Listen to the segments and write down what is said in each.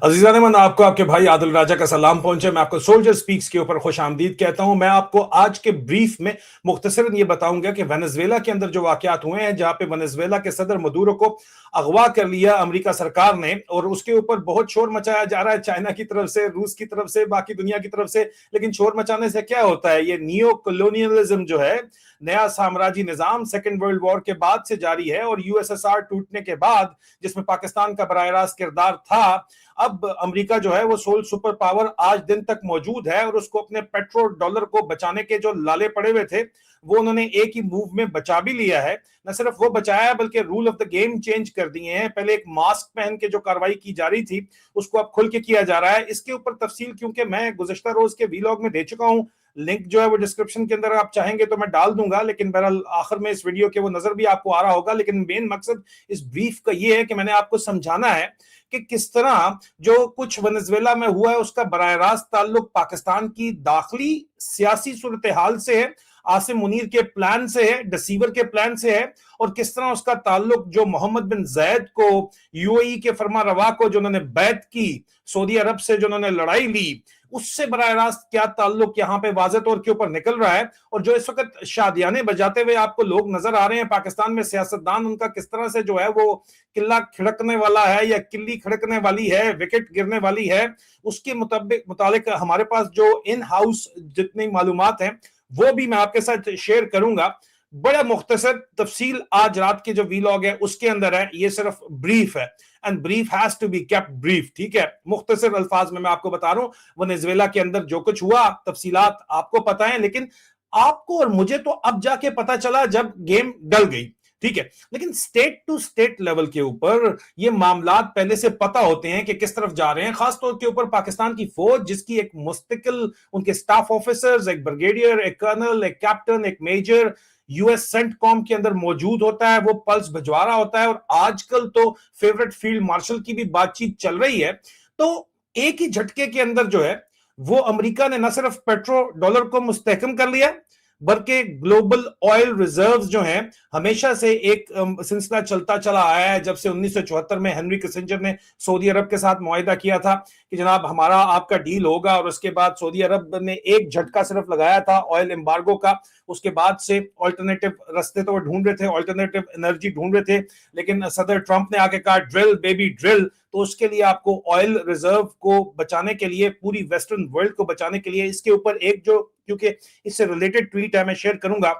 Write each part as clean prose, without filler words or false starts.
अजीज़ान मन आपको आपके भाई आदिल राजा का सलाम पहुंचे। मैं आपको सोल्जर स्पीक्स के ऊपर खुश आमदीद कहता हूं। मैं आपको आज के ब्रीफ में मुख्तसरन ये बताऊंगा कि वेनेजुएला के अंदर जो वाकयात हुए हैं, जहां पे वेनेजुएला के सदर मदुरो को अगवा कर लिया अमेरिका सरकार ने, और उसके ऊपर बहुत शोर मचाया जा रहा है चाइना की तरफ से, रूस की तरफ से, बाकी दुनिया की तरफ से। लेकिन शोर मचाने से क्या होता है? ये नियो कॉलोनियलिज्म जो है, नया साम्राज्य निजाम सेकेंड वर्ल्ड वॉर के बाद से जारी है, और यूएसएसआर टूटने के बाद जिसमें पाकिस्तान का बराह रास्त किरदार था, अब अमेरिका जो है वो सोल सुपर पावर आज दिन तक मौजूद है, और उसको अपने पेट्रोल डॉलर को बचाने के जो लाले पड़े हुए थे वो उन्होंने एक ही मूव में बचा भी लिया है। न सिर्फ वो बचाया बल्कि rule of the game change कर दिए हैं। पहले एक मास्क पहन के जो कार्रवाई की जा रही थी उसको अब खुल के किया जा रहा है। इसके ऊपर तफसील क्योंकि मैं गुज़श्ता रोज के वीलॉग में दे चुका हूं, लिंक जो है वो डिस्क्रिप्शन के अंदर आप चाहेंगे तो मैं डाल दूंगा, लेकिन बहरहाल आखिर में इस वीडियो के वो नजर भी आपको आ रहा होगा। लेकिन मेन मकसद इस ब्रीफ का ये है कि मैंने आपको समझाना है कि किस तरह जो कुछ वेनेजुएला में हुआ है उसका बराह रास्त ताल्लुक पाकिस्तान की दाखिली सियासी सूरत हाल से है, आसिम मुनीर के प्लान से है, डिसीवर के प्लान से है, और किस तरह उसका ताल्लुक जो मोहम्मद बिन जैद को, यूएई के फरमा रवा को जो उन्होंने बैत की, सऊदी अरब से जो उन्होंने लड़ाई ली, उससे बराह रास्त क्या ताल्लुक यहाँ पे वाज़ेह तौर के ऊपर निकल रहा है। और जो इस वक्त शादियाने बजाते हुए आपको लोग नजर आ रहे हैं पाकिस्तान में, सियासतदान उनका किस तरह से जो है वो किला खिड़कने वाला है या किल्ली खिड़कने वाली है, विकेट गिरने वाली है, उसके मुताबिक हमारे पास जो इन हाउस जितनी मालूमात हैं वो भी मैं आपके साथ शेयर करूंगा। बड़ा मुख्तसर तफसील आज रात के जो वीलॉग है उसके अंदर है। ये सिर्फ ब्रीफ है, and brief has to be kept brief, ठीक है। मुख्तसर अल्फाज में मैं आपको बता रहा हूं वेनेजुएला के अंदर जो कुछ हुआ, तफसीलात आपको पता है, लेकिन आपको और मुझे तो अब जाके पता चला जब गेम डल गई, ठीक है। लेकिन स्टेट टू स्टेट लेवल के ऊपर ये मामलात पहले से पता होते हैं कि किस तरफ जा रहे हैं। खासतौर के ऊपर पाकिस्तान की फौज, जिसकी एक मुस्तकिल उनके स्टाफ ऑफिसर्स, एक ब्रिगेडियर, एक कर्नल, एक कैप्टन, एक मेजर यूएस सेंटकॉम के अंदर मौजूद होता है, वो पल्स भिजवा रहा होता है। और आजकल तो फेवरेट फील्ड मार्शल की भी बातचीत चल रही है। तो एक ही झटके के अंदर जो है वो अमेरिका ने न सिर्फ पेट्रो डॉलर को मुस्तहकम कर लिया, बल्कि ग्लोबल ऑयल रिजर्व्स जो हैं, हमेशा से एक सिलसिला चलता चला आया है जब से 1974 में हेनरी किसिंजर ने सऊदी अरब के साथ मुआहिदा किया था कि जनाब हमारा आपका डील होगा, और उसके बाद सऊदी अरब ने एक झटका सिर्फ लगाया था ऑयल एम्बार्गो का। उसके बाद से ऑल्टरनेटिव रास्ते तो वो ढूंढ रहे थे, ऑल्टरनेटिव एनर्जी ढूंढ रहे थे, लेकिन सदर ट्रंप ने आके कहा ड्रिल बेबी ड्रिल। तो उसके लिए आपको ऑयल रिजर्व को बचाने के लिए, पूरी वेस्टर्न वर्ल्ड को बचाने के लिए, इसके ऊपर एक जो, क्योंकि इससे रिलेटेड ट्वीट है मैं शेयर करूंगा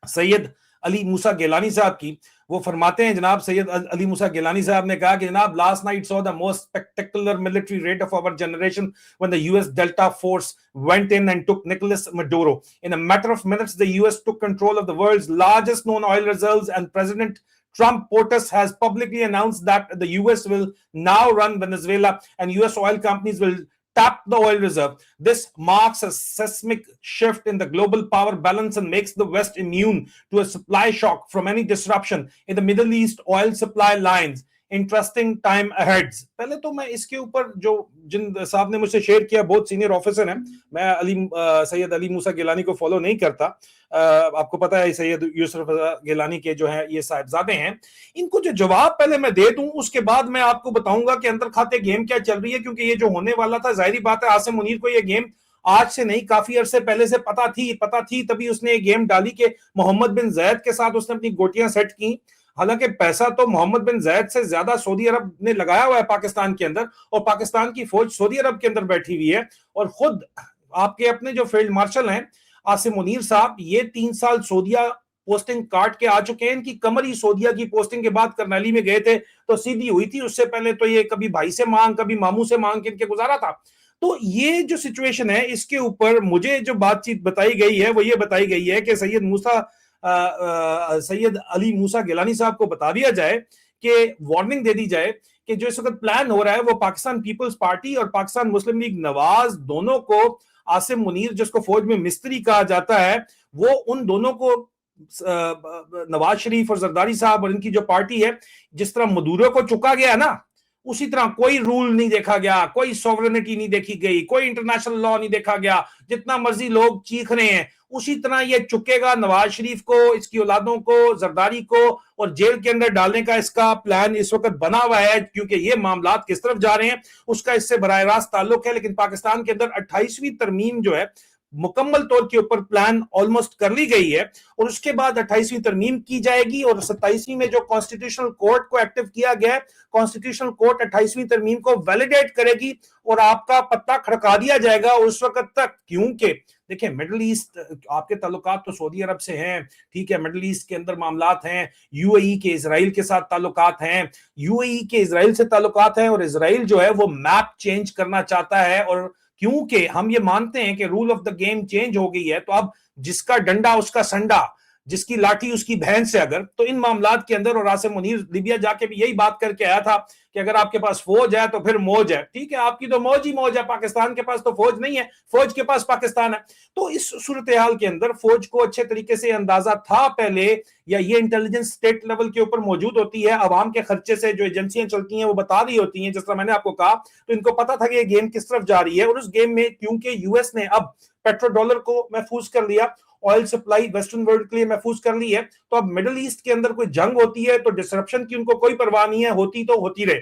सैयद अली मूसा गिलानी साहब की। वो फरमाते हैं, जनाब सैयद अली मूसा गिलानी साहब ने कहा कि जनाब last night saw the most spectacular military raid of our generation when the US Delta Force went in and took Nicolas Maduro. In a matter of minutes, the US took control of the world's largest known oil reserves, and President Trump POTUS has publicly announced that the US will now run Venezuela and US oil companies will tap the oil reserve. This marks a seismic shift in the global power balance and makes the West immune to a supply shock from any disruption in the Middle East oil supply lines. Interesting time aheads. पहले तो मैं इसके ऊपर जो जिन साहब ने मुझसे share किया, बहुत सीनियर ऑफिसर हैं, मैं सैयद अली मूसा गिलानी को फॉलो नहीं करता, आपको पता है सैयद यूसुफ गिलानी के जो है ये साहिबजादे हैं। इनको जो जवाब पहले मैं दे दूं, उसके बाद मैं आपको बताऊंगा कि अंदर खाते गेम क्या चल रही है, क्योंकि ये जो होने वाला था, जाहिर बात है आसिम मुनीर को ये गेम आज से नहीं काफी अरसे पहले से पता थी, तभी उसने ये गेम डाली कि मोहम्मद बिन जैद के साथ उसने अपनी गोटियां सेट की। हालांकि पैसा तो मोहम्मद बिन जैद से ज्यादा सऊदी अरब ने लगाया हुआ है पाकिस्तान के अंदर, और पाकिस्तान की फौज सऊदी अरब के अंदर बैठी हुई है। और खुद आपके अपने जो फील्ड मार्शल हैं आसिम मुनीर साहब, ये 3 साल सऊदिया पोस्टिंग काट के आ चुके हैं। इनकी कमर ही सऊदिया की पोस्टिंग के बाद करनैली में गए थे तो सीधी हुई थी, उससे पहले तो ये कभी भाई से मांग कभी मामू से मांग के इनके गुजारा था। तो ये जो सिचुएशन है, इसके ऊपर मुझे जो बातचीत बताई गई है वो ये बताई गई है कि सैयद अली मूसा गिलानी साहब को बता दिया जाए कि वार्निंग दे दी जाए कि जो इस वक्त प्लान हो रहा है वो पाकिस्तान पीपल्स पार्टी और पाकिस्तान मुस्लिम लीग नवाज दोनों को, आसिम मुनीर जिसको फौज में मिस्त्री कहा जाता है, वो उन दोनों को, नवाज शरीफ और जरदारी साहब और इनकी जो पार्टी है, जिस तरह मदुरो को चुका गया ना, उसी तरह कोई रूल नहीं देखा गया, कोई सॉवरेनिटी नहीं देखी गई, कोई इंटरनेशनल लॉ नहीं देखा गया, जितना मर्जी लोग चीख रहे हैं उसी तरह ये चुकेगा नवाज शरीफ को, इसकी औलादों को, जरदारी को, और जेल के अंदर डालने का इसका प्लान इस वक्त बना हुआ है, क्योंकि ये मामला किस तरफ जा रहे हैं उसका इससे बराह रास्त ताल्लुक है। लेकिन पाकिस्तान के अंदर 28वीं तरमीम जो है मुकम्मल तौर के ऊपर प्लान ऑलमोस्ट कर ली गई है, और उसके बाद 28वीं तरमीम की जाएगी, और 27वीं में जो कॉन्स्टिट्यूशनल कोर्ट को एक्टिव किया गया है, कॉन्स्टिट्यूशनल कोर्ट 28वीं तरमीम को वैलिडेट करेगी और आपका पत्ता खड़का दिया जाएगा उस वक्त तक। क्योंकि देखिए, मिडिल ईस्ट आपके ताल्लुकात तो सऊदी अरब से हैं, ठीक है, मिडिल ईस्ट के अंदर मामलात हैं, यूएई के इजराइल के साथ ताल्लुकात हैं, यूएई के इजराइल से ताल्लुकात हैं, और इजराइल जो है वो मैप चेंज करना चाहता है। और क्योंकि हम ये मानते हैं कि rule of the game change हो गई है, तो अब जिसका डंडा उसका संडा, जिसकी लाठी उसकी भैंस है। अगर तो इन मामलात के अंदर, और आसिम मुनीर लिबिया जाके भी यही बात करके आया था कि अगर आपके पास फौज है तो फिर मौज है। ठीक है, आपकी तो मौज ही मौज है, पाकिस्तान के पास तो फौज नहीं है, फौज के पास पाकिस्तान है। तो इस सूरत हाल के अंदर फौज को अच्छे तरीके से अंदाजा था पहले, या ये इंटेलिजेंस स्टेट लेवल के ऊपर मौजूद होती है, अवाम के खर्चे से जो एजेंसियां चलती हैं वो बता रही होती हैं, जिस तरह मैंने आपको कहा। तो इनको पता था कि ये गेम किस तरफ जा रही है, और उस गेम में क्योंकि यूएस ने अब पेट्रो डॉलर को महफूज कर लिया, ऑयल सप्लाई वेस्टर्न वर्ल्ड के लिए महफूज कर ली है, तो अब मिडिल ईस्ट के अंदर कोई जंग होती है तो डिसरप्शन की उनको कोई परवाह नहीं है, होती तो होती रहे।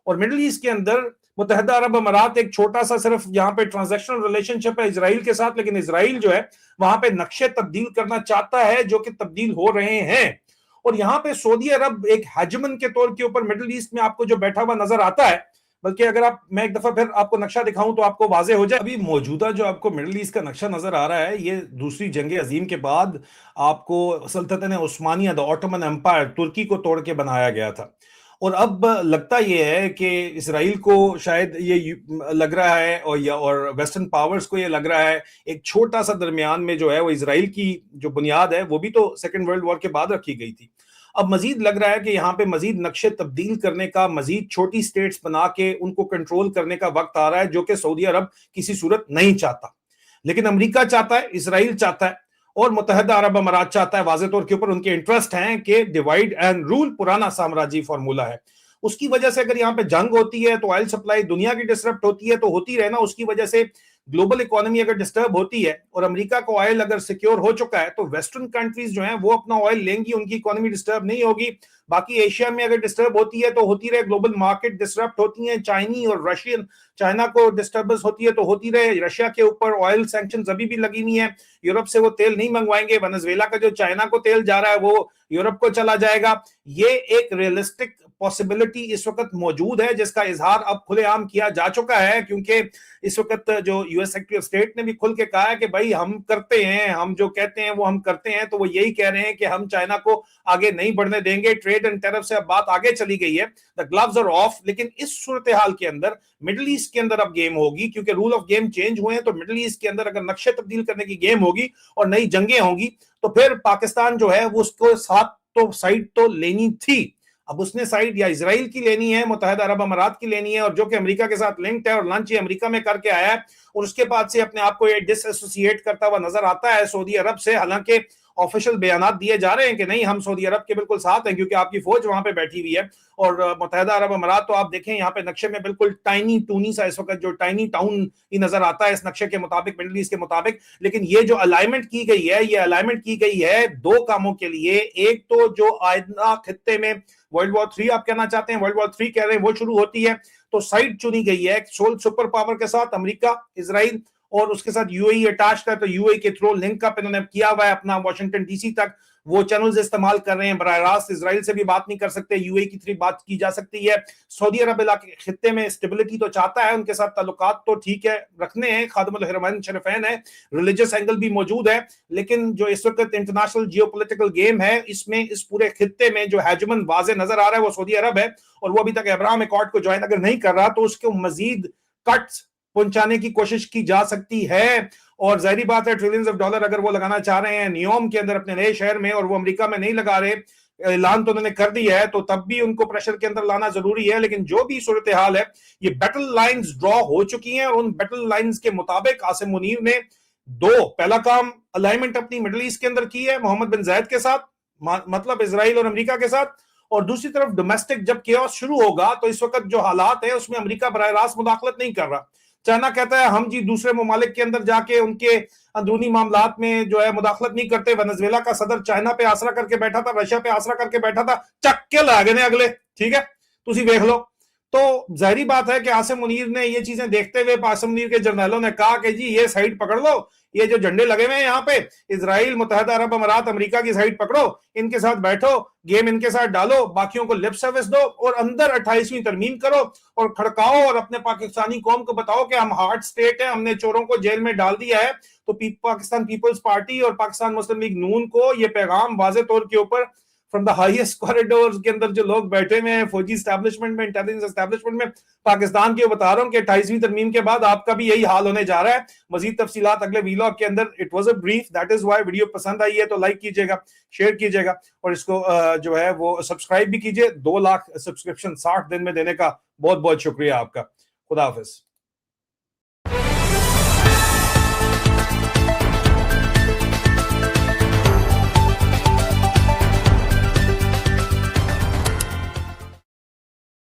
और मिडिल ईस्ट के अंदर मुत्तहिदा अरब अमारात एक छोटा सा सिर्फ यहाँ पे ट्रांजैक्शनल रिलेशनशिप है इजराइल के साथ, लेकिन इजराइल जो है वहां पे नक्शे तब्दील करना चाहता है, जो कि तब्दील हो रहे हैं। और यहाँ पे सऊदी अरब एक हेजमन के तौर के ऊपर मिडिल ईस्ट में आपको जो बैठा हुआ नजर आता है, बल्कि अगर मैं एक दफा फिर आपको नक्शा दिखाऊं तो आपको वाजे हो जाए। अभी मौजूदा जो आपको मिडिल ईस्ट का नक्शा नजर आ रहा है, ये दूसरी जंग अजीम के बाद आपको सल्तनत उस्मानिया, द ऑटोमन एम्पायर, तुर्की को तोड़ के बनाया गया था। और अब लगता यह है कि इसराइल को शायद ये लग रहा है, और वेस्टर्न पावर्स को ये लग रहा है, एक छोटा सा दरमियान में जो है वो इसराइल की जो बुनियाद है वो भी तो सेकेंड वर्ल्ड वॉर के बाद रखी गई थी। अब मजीद लग रहा है कि यहाँ पे मजीद नक्शे तब्दील करने का, मजीद छोटी स्टेट्स बना के उनको कंट्रोल करने का वक्त आ रहा है, जो कि सऊदी अरब किसी सूरत नहीं चाहता। लेकिन अमेरिका चाहता है, इसराइल चाहता है, और मुत्तहिदा अरब अमारात चाहता है। वाज़े तौर के ऊपर उनके इंटरेस्ट हैं कि डिवाइड एंड रूल पुराना साम्राज्य फॉर्मूला है। उसकी वजह से अगर यहाँ पे जंग होती है तो ऑयल सप्लाई दुनिया की डिस्टर्ब होती है, तो होती रहे ना, उसकी वजह से ग्लोबल इकोनॉमी अगर डिस्टर्ब होती है और अमेरिका को ऑयल अगर सिक्योर हो चुका है, तो वेस्टर्न कंट्रीज जो हैं वो अपना ऑयल लेंगी, उनकी इकोनॉमी डिस्टर्ब नहीं होगी। बाकी एशिया में अगर डिस्टर्ब होती है तो होती रहे, ग्लोबल मार्केट डिस्टर्ब होती है, चाइनी और रशियन, चाइना को डिस्टर्बेंस होती है तो होती रहे। रशिया के ऊपर ऑयल सैंक्शंस अभी भी लगी हुई है, यूरोप से वो तेल नहीं मंगवाएंगे, वेनेजुएला का जो चाइना को तेल जा रहा है वो यूरोप को चला जाएगा। ये एक रियलिस्टिक पॉसिबिलिटी इस वक्त मौजूद है, जिसका इजहार अब खुलेआम किया जा चुका है, क्योंकि इस वक्त जो यूएस सेक्रेटरी ऑफ स्टेट ने भी खुल के कहा है कि भाई हम करते हैं, हम जो कहते हैं वो हम करते हैं। तो वो यही कह रहे हैं कि हम चाइना को आगे नहीं बढ़ने देंगे, ट्रेड एंड टैरिफ से अब बात आगे चली गई है, द ग्लव्स आर ऑफ। लेकिन इस सूरत हाल के अंदर मिडिल ईस्ट के अंदर अब गेम होगी, क्योंकि रूल ऑफ गेम चेंज हुए हैं। तो मिडिल ईस्ट के अंदर अगर नक्शे तब्दील करने की गेम होगी और नई जंगें होंगी, तो फिर पाकिस्तान जो है वो उसको साथ तो साइड तो लेनी थी। अब उसने साइड या इजराइल की लेनी है, मुत्तहिदा अरब अमारात की लेनी है, और जो कि अमेरिका के साथ लिंक्ड है, और लंच ये अमेरिका में करके आया है, और उसके बाद से अपने आप को ये डिसएसोसिएट करता हुआ नजर आता है सऊदी अरब से। हालांकि ऑफिशियल बयानात दिए जा रहे हैं कि नहीं, हम सऊदी अरब के बिल्कुल साथ हैं, क्योंकि आपकी फौज वहां पे बैठी हुई है। और मुत्तहिदा अरब अमारात तो आप देखें यहाँ पे नक्शे में बिल्कुल टाइनी टूनी सा इस वक्त जो टाइनी टाउन ही नजर आता है इस नक्शे के मुताबिक, मिडिल ईस्ट के मुताबिक। लेकिन ये जो अलाइनमेंट की गई है, ये अलाइनमेंट की गई है दो कामों के लिए। एक तो जो आइंदा खित्ते में वर्ल्ड वॉर 3 आप कहना चाहते हैं, वर्ल्ड वॉर 3 कह रहे हैं, वो शुरू होती है, तो साइड चुनी गई है सोल सुपर पावर के साथ, अमेरिका, इजराइल, और उसके साथ यूएई अटैच्ड है। तो यूएई के थ्रू लिंक अप इन्होंने किया हुआ है अपना वाशिंगटन डीसी तक, वो चैनल्स इस्तेमाल कर रहे हैं। बराह रास्त इजराइल से भी बात नहीं कर सकते, यूएई की थ्रू बात की जा सकती है। सऊदी अरब इलाके खित्ते में स्टेबिलिटी तो चाहता है, उनके साथ ताल्लुकात तो ठीक है रखने हैं, खादिमुल हरमैन शरीफैन है, रिलीजियस एंगल भी मौजूद है। लेकिन जो इस वक्त इंटरनेशनल जियोपॉलिटिकल गेम है, इसमें इस पूरे खित्ते में जो हेजमन वाजे नजर आ रहा है वो सऊदी अरब है, और वो अभी तक अब्राहम अकॉर्ड को ज्वाइन अगर नहीं कर रहा तो उसको मजीद कट्स पहुंचाने की कोशिश की जा सकती है। और जाहिर बात है, ट्रिलियंस ऑफ डॉलर अगर वो लगाना चाह रहे हैं नियोम के अंदर अपने नए शहर में, और वो अमेरिका में नहीं लगा रहे, ऐलान तो उन्होंने कर दिया है, तो तब भी उनको प्रेशर के अंदर लाना जरूरी है। लेकिन जो भी सूरत हाल है, ये बैटल लाइंस ड्रॉ हो चुकी हैं, और उन बैटल लाइंस के मुताबिक आसिम मुनीर ने पहला काम अलाइनमेंट अपनी मिडिल ईस्ट के अंदर की है मोहम्मद बिन जायद के साथ, मतलब इसराइल और अमेरिका के साथ। और दूसरी तरफ डोमेस्टिक जब केओस शुरू होगा, तो इस वक्त जो हालात है उसमें अमेरिका बराह रास्त मुदाखलत नहीं कर रहा, चाइना कहता है हम जी दूसरे ममालिक के अंदर जाके उनके अंदरूनी मामलात में जो है मुदाखलत नहीं करते। वेनेजुएला का सदर चाइना पे आसरा करके बैठा था, रशिया पे आसरा करके बैठा था, चक के ला गए अगले। ठीक है, तुसी देख लो। तो जाहिर बात है कि आसिम मुनीर ने ये चीजें देखते हुए आसिम मुनीर के जर्नैलों ने कहा कि जी ये साइड पकड़ लो, ये जो झंडे लगे हुए हैं यहाँ पे, इजराइल, मुत्तहदा अरब अमीरात, अमेरिका की साइड पकड़ो, इनके साथ बैठो, गेम इनके साथ डालो, बाकियों को लिप सर्विस दो और अंदर 28वीं तरमीम करो और खड़काओ और अपने पाकिस्तानी कौम को बताओ कि हम हार्ड स्टेट है, हमने चोरों को जेल में डाल दिया है। तो पाकिस्तान पीपल्स पार्टी और पाकिस्तान मुस्लिम लीग नून को ये पैगाम वाज़े तौर के ऊपर फ्रॉम द हाईएस्ट कॉरिडोर के अंदर जो लोग बैठे हुए हैं फौजी एस्टैब्लिशमेंट में, इंटेलिजेंस एस्टैब्लिशमेंट में पाकिस्तान के, बता रहा हूं कि 28वीं तरमीम के बाद आपका भी यही हाल होने जा रहा है। मजीद तफसीलात अगले वीलॉग के अंदर। It was a brief, that is why. Video पसंद आई है तो लाइक कीजिएगा, शेयर कीजिएगा और इसको जो है वो सब्सक्राइब भी कीजिए। 2 लाख सब्सक्रिप्शन 60 दिन में देने का बहुत बहुत शुक्रिया आपका। खुदा हाफिज।